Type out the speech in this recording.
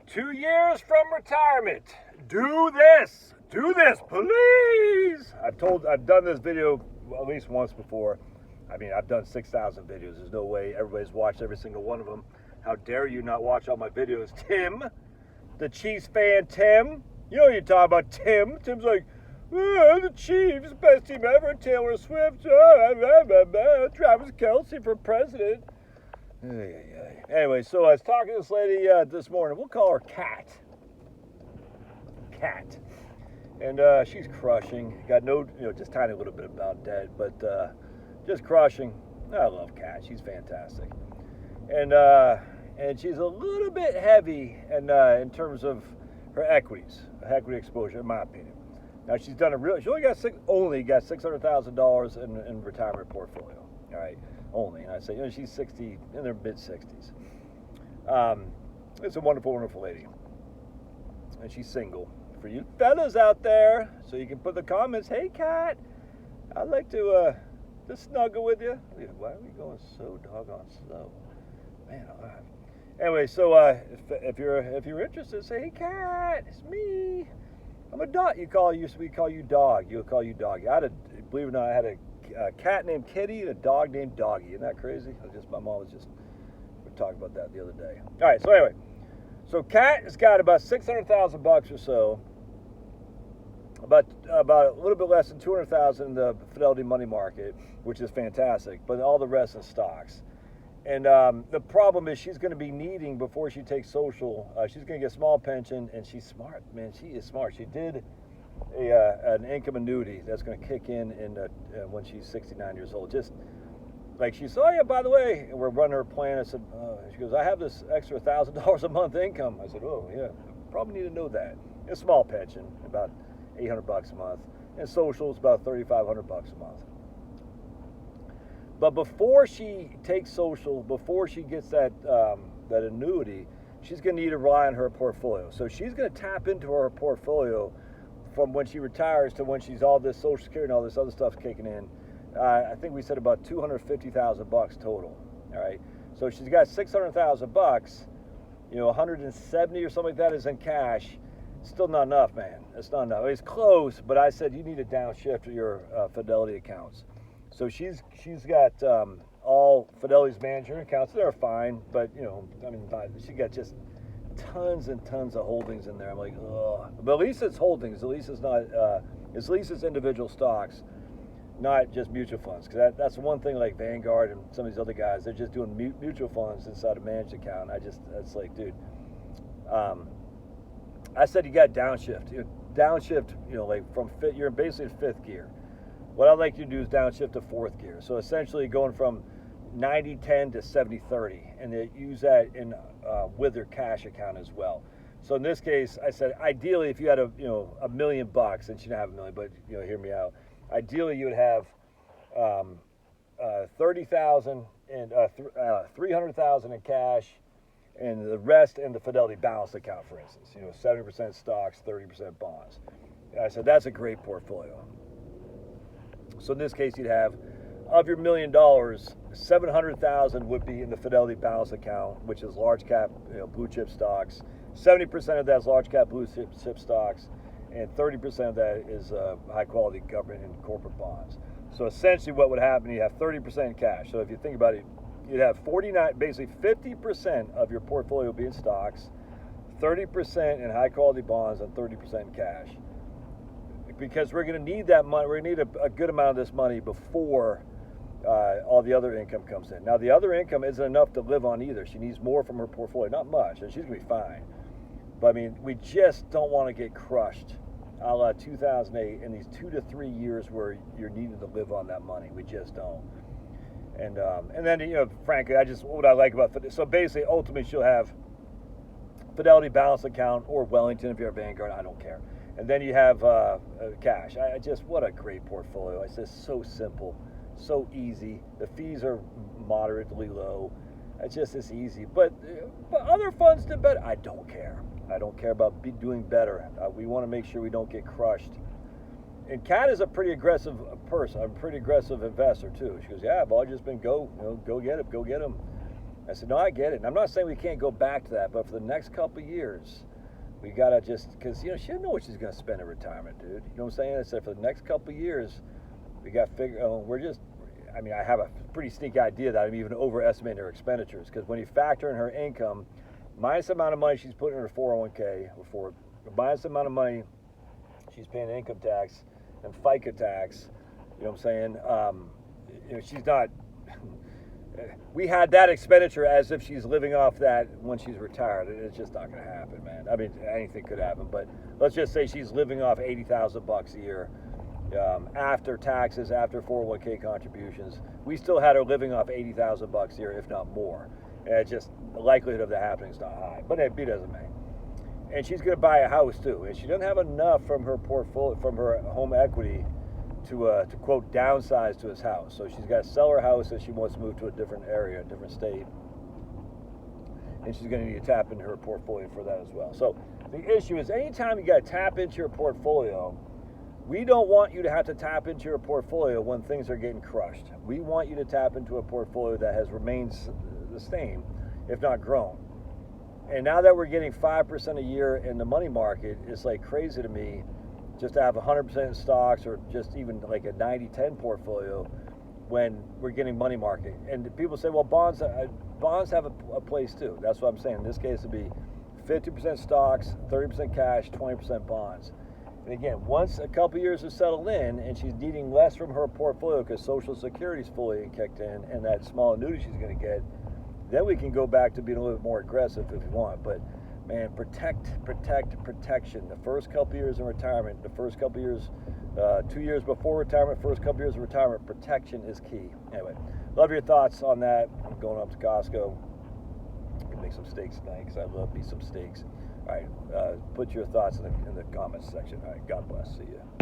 2 years from retirement. Do this, please. I've done this video at least once before. I mean, I've done 6,000 videos. There's no way everybody's watched every single one of them. How dare you not watch all my videos? Tim, the Chiefs fan, Tim. You know what you're talking about, Tim. Tim's like, oh, the Chiefs, best team ever. Taylor Swift, Travis Kelce for president. Anyway, so I was talking to this lady this morning. We'll call her Kat. And she's crushing. Got no, just tiny little bit about debt, but just crushing. I love Kat. She's fantastic. And she's a little bit heavy in terms of her equity exposure, in my opinion. Now she only got $600,000 in retirement portfolio. All right, only. And I say, she's 60, in their mid 60s. It's a wonderful, wonderful lady, and she's single. For you fellas out there, so you can put the comments, hey Kat, I'd like to snuggle with you. Why are we going so doggone slow? Man, alive. Anyway, so if you're interested, say, hey Kat, it's me. I'm a dog. We call you dog. You'll call you doggy. Believe it or not, I had a cat named Kitty and a dog named Doggy. Isn't that crazy? My mom was we were talking about that the other day. All right, so anyway. So Kat has got about $600,000 or so, about a little bit less than $200,000 in the Fidelity money market, which is fantastic, but all the rest in stocks. And the problem is she's going to be needing, before she takes social, she's going to get a small pension, and she's smart, man. She is smart. She did an income annuity that's going to kick in when she's 69 years old. Just like she said, oh yeah, by the way, and we're running her plan. I said, she goes, I have this extra $1,000 a month income. I said, oh yeah, probably need to know that. A small pension, about $800 a month, and social is about $3,500 a month. But before she takes social, before she gets that annuity, she's going to need to rely on her portfolio. So she's going to tap into her portfolio from when she retires to when she's all this Social Security and all this other stuff kicking in. I think we said about $250,000 total. All right, so she's got $600,000. 170 or something like that is in cash. Still not enough, man. It's not enough. It's close, but I said you need to downshift your Fidelity accounts. So she's got all Fidelity's management accounts. They're fine, but she got just tons and tons of holdings in there. I'm like, ugh. But at least it's holdings. At least it's not. At least it's individual stocks, not just mutual funds. Because that's one thing, like Vanguard and some of these other guys, they're just doing mutual funds inside a managed account. That's like, dude. I said you got downshift. Downshift. Like you're basically in fifth gear. What I'd like you to do is downshift to fourth gear. So essentially going from 90-10 to 70-30, and they use that in with their cash account as well. So in this case, I said ideally if you had $1 million, and she didn't have $1 million, but hear me out. Ideally you would have 30,000 and 300,000 in cash, and the rest in the Fidelity balanced account, for instance. 70% stocks, 30% bonds. And I said that's a great portfolio. So in this case, you'd have, of your $1 million, 700,000 would be in the Fidelity balance account, which is large cap, blue chip stocks. 70% of that is large cap blue chip stocks, and 30% of that is high quality government and corporate bonds. So essentially, what would happen? You have 30% in cash. So if you think about it, you'd have 50% of your portfolio be in stocks, 30% in high quality bonds, and 30% in cash. Because we're going to need that money. We're going to need a good amount of this money before all the other income comes in. Now, the other income isn't enough to live on either. She needs more from her portfolio. Not much, and she's going to be fine. But, I mean, we just don't want to get crushed a la 2008 in these 2 to 3 years where you're needing to live on that money. We just don't. And then, frankly, what I like about Fidelity. So basically, ultimately, she'll have Fidelity balance account or Wellington if you're a Vanguard. I don't care. And then you have cash. What a great portfolio. It's just so simple, so easy. The fees are moderately low. It's easy. But other funds did better. I don't care. I don't care about doing better. We want to make sure we don't get crushed. And Kat is a pretty aggressive person. I'm a pretty aggressive investor too. She goes, yeah, I've all just been go get them. I said, no, I get it. And I'm not saying we can't go back to that, but for the next couple of years, we got to just, because, you know, she doesn't know what she's going to spend in retirement, dude. You know what I'm saying? I said, for the next couple of years, we got to figure, I mean, I have a pretty sneaky idea that I'm even overestimating her expenditures, because when you factor in her income, minus the amount of money she's putting in her 401k, minus the amount of money she's paying income tax and FICA tax, you know what I'm saying? You know, she's not, we had that expenditure as if she's living off that when she's retired. It's just not going to happen, man. I mean, anything could happen, but let's just say she's living off $80,000 a year after taxes, after 401k contributions. We still had her living off $80,000 a year, if not more. And it's just the likelihood of that happening is not high, but it doesn't matter. And she's going to buy a house too, and she doesn't have enough from her portfolio, from her home equity, to quote downsize to his house. So she's got to sell her house if she wants to move to a different area, a different state, and she's going to need to tap into her portfolio for that as well. So the issue is, anytime you got to tap into your portfolio, we don't want you to have to tap into your portfolio when things are getting crushed. We want you to tap into a portfolio that has remained the same, if not grown. And now that we're getting 5% a year in the money market, it's like crazy to me just to have 100% in stocks, or just even like a 90-10 portfolio when we're getting money market. And people say, well, bonds have a place too. That's what I'm saying. In this case, it'd be 50% stocks, 30% cash, 20% bonds. And again, once a couple years have settled in and she's needing less from her portfolio because Social Security's fully kicked in and that small annuity she's going to get, then we can go back to being a little bit more aggressive if we want. But man, protection. The first couple years in retirement, the first couple years, 2 years before retirement, first couple years of retirement, protection is key. Anyway, love your thoughts on that. I'm going up to Costco. I'm gonna make some steaks tonight because I love me some steaks. All right, put your thoughts in the comments section. All right, God bless. See you.